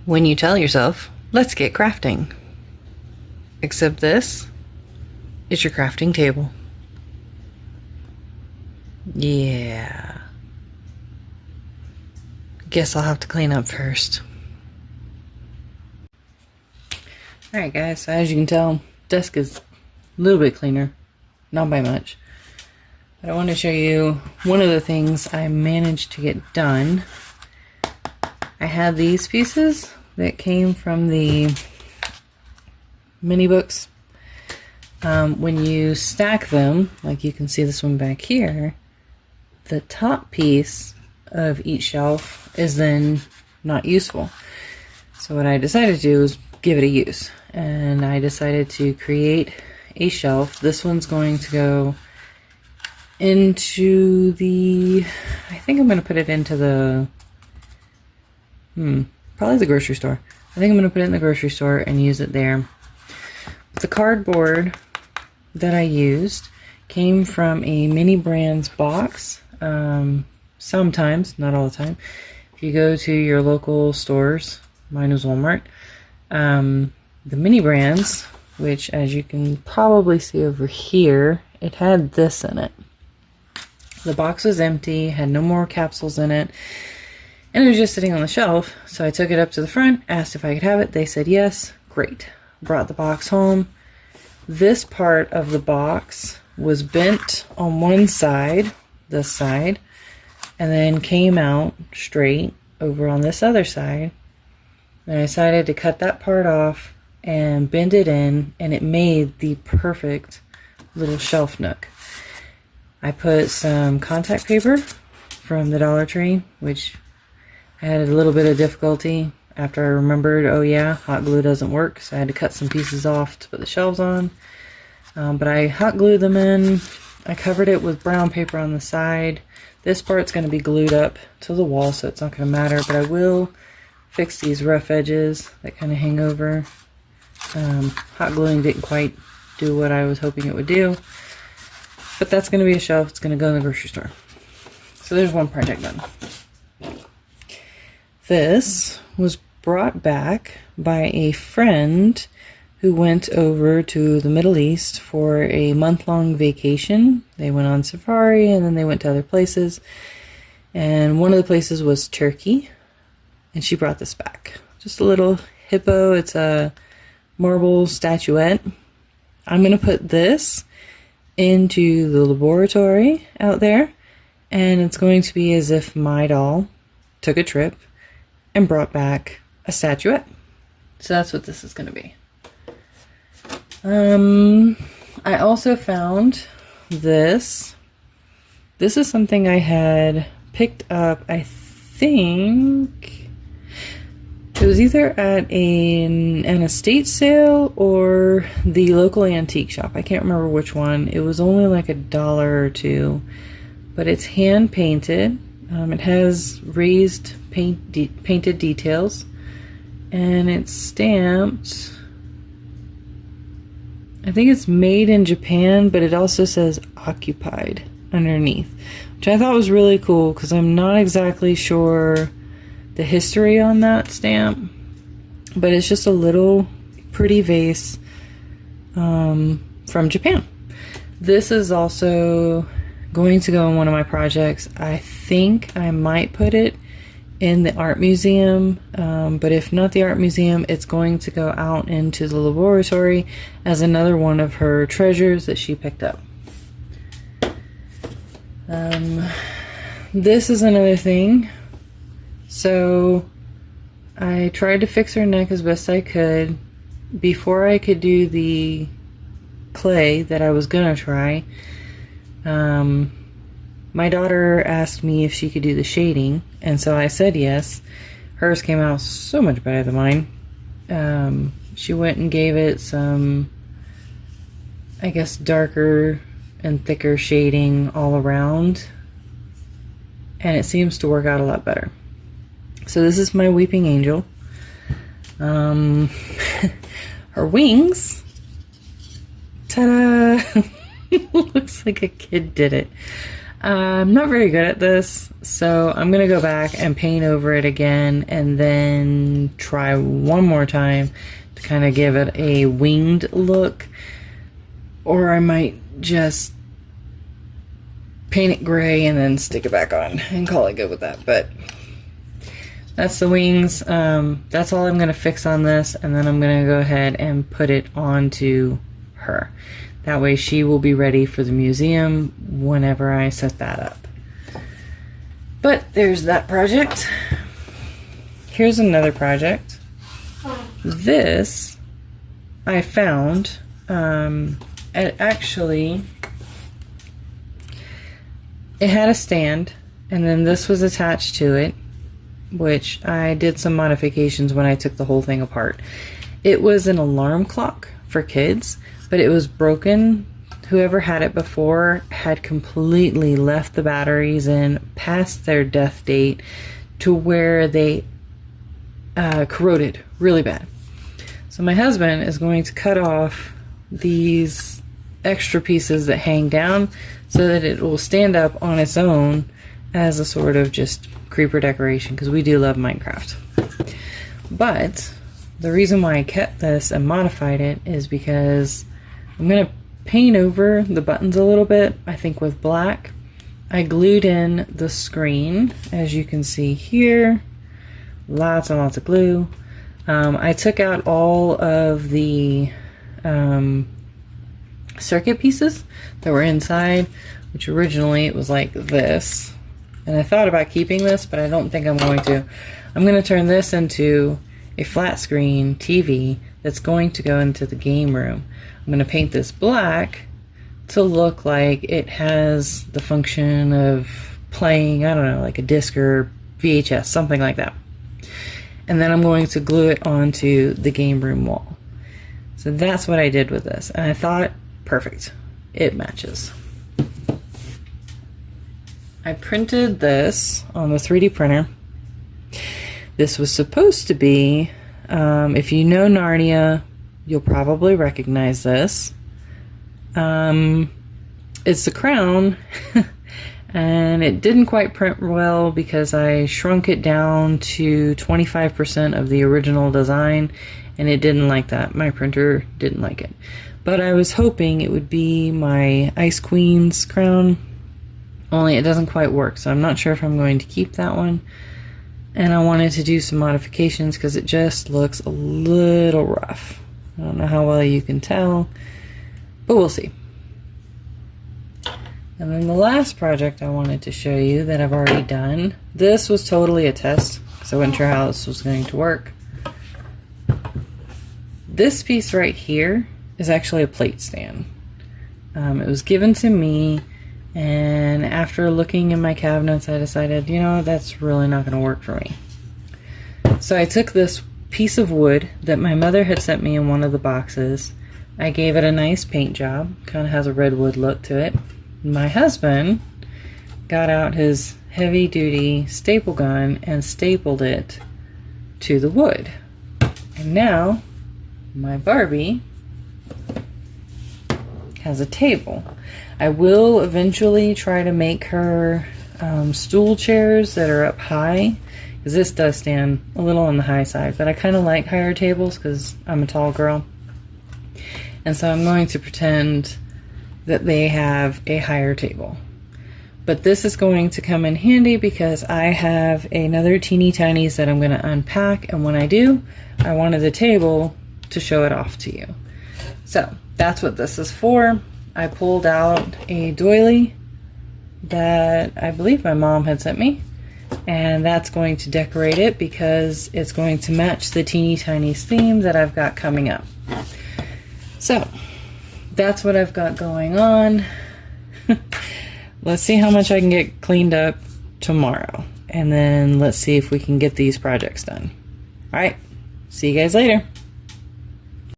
when you tell yourself, let's get crafting. Except this is your crafting table. Yeah. Guess I'll have to clean up first. Alright guys, so as you can tell, desk is a little bit cleaner. Not by much. But I want to show you one of the things I managed to get done. I had these pieces that came from the mini books. When you stack them, like you can see this one back here, the top piece of each shelf is then not useful. So what I decided to do is give it a use. And I decided to create a shelf. This one's going to go into the, I think I'm going to put it into the, probably the grocery store. I think I'm going to put it in the grocery store and use it there. The cardboard that I used came from a Mini Brands box. Sometimes, not all the time. If you go to your local stores, mine was Walmart, the Mini Brands, which as you can probably see over here, it had this in it. The box was empty, had no more capsules in it, and it was just sitting on the shelf. So I took it up to the front, asked if I could have it. They said yes. Great. Brought the box home. This part of the box was bent on one side, this side, and then came out straight over on this other side. And I decided to cut that part off and bend it in, and it made the perfect little shelf nook. I put some contact paper from the Dollar Tree, which I had a little bit of difficulty after I remembered, oh yeah, hot glue doesn't work, so I had to cut some pieces off to put the shelves on. But I hot glued them in. I covered it with brown paper on the side. This part's going to be glued up to the wall, so it's not going to matter, but I will fix these rough edges that kind of hang over. Hot gluing didn't quite do what I was hoping it would do. But that's going to be a shelf. It's going to go in the grocery store. So there's one project done. This was brought back by a friend who went over to the Middle East for a month-long vacation. They went on safari and then they went to other places. And one of the places was Turkey. And she brought this back. Just a little hippo. It's a marble statuette. I'm going to put this into the laboratory out there, and it's going to be as if my doll took a trip and brought back a statuette. So that's what this is going to be. I also found this. This is something I had picked up, I think it was either at an estate sale or the local antique shop. I can't remember which one. It was only like $1 or $2, but it's hand painted. It has raised painted details, and it's stamped. I think it's made in Japan, but it also says occupied underneath, which I thought was really cool because I'm not exactly sure the history on that stamp, but it's just a little pretty vase from Japan. This is also going to go in one of my projects. I think I might put it in the art museum, but if not the art museum, it's going to go out into the laboratory as another one of her treasures that she picked up. This is another thing. So I tried to fix her neck as best I could. Before I could do the clay that I was gonna try, my daughter asked me if she could do the shading, and so I said yes. Hers came out so much better than mine. She went and gave it some, I guess, darker and thicker shading all around, and it seems to work out a lot better. So this is my weeping angel. Her wings, ta-da! Looks like a kid did it. I'm not very good at this, so I'm going to go back and paint over it again and then try one more time to kind of give it a winged look. Or I might just paint it gray and then stick it back on and call it good with that. But that's the wings. That's all I'm going to fix on this, and then I'm going to go ahead and put it onto her. That way she will be ready for the museum whenever I set that up. But there's that project. Here's another project. This I found, it had a stand, and then this was attached to it, which I did some modifications when I took the whole thing apart. It was an alarm clock for kids, but it was broken. Whoever had it before had completely left the batteries in past their death date to where they corroded really bad. So my husband is going to cut off these extra pieces that hang down so that it will stand up on its own as a sort of just creeper decoration, because we do love Minecraft. But the reason why I kept this and modified it is because I'm going to paint over the buttons a little bit, I think with black. I glued in the screen, as you can see here. Lots and lots of glue. I took out all of the circuit pieces that were inside, which originally it was like this. And I thought about keeping this, but I don't think I'm going to. I'm going to turn this into a flat screen TV that's going to go into the game room. I'm going to paint this black to look like it has the function of playing, I don't know, like a disc or VHS, something like that. And then I'm going to glue it onto the game room wall. So that's what I did with this. And I thought, perfect, it matches. I printed this on the 3D printer. This was supposed to be, if you know Narnia, you'll probably recognize this. It's the crown, and it didn't quite print well because I shrunk it down to 25% of the original design, and it didn't like that. My printer didn't like it. But I was hoping it would be my Ice Queen's crown, only it doesn't quite work, so I'm not sure if I'm going to keep that one. And I wanted to do some modifications because it just looks a little rough. I don't know how well you can tell, but we'll see. And then the last project I wanted to show you that I've already done. This was totally a test, so I wasn't sure how this was going to work. This piece right here is actually a plate stand. It was given to me, and after looking in my cabinets, I decided, you know, that's really not going to work for me. So I took this piece of wood that my mother had sent me in one of the boxes. I gave it a nice paint job, kind of has a redwood look to it. My husband got out his heavy-duty staple gun and stapled it to the wood. And now my Barbie has a table. I will eventually try to make her stool chairs that are up high, because this does stand a little on the high side, but I kind of like higher tables because I'm a tall girl. And so I'm going to pretend that they have a higher table. But this is going to come in handy because I have another teeny tinies that I'm going to unpack, and when I do, I wanted the table to show it off to you. So that's what this is for. I pulled out a doily that I believe my mom had sent me, and that's going to decorate it because it's going to match the teeny tinies theme that I've got coming up. So that's what I've got going on. Let's see how much I can get cleaned up tomorrow, and then let's see if we can get these projects done. All right, see you guys later.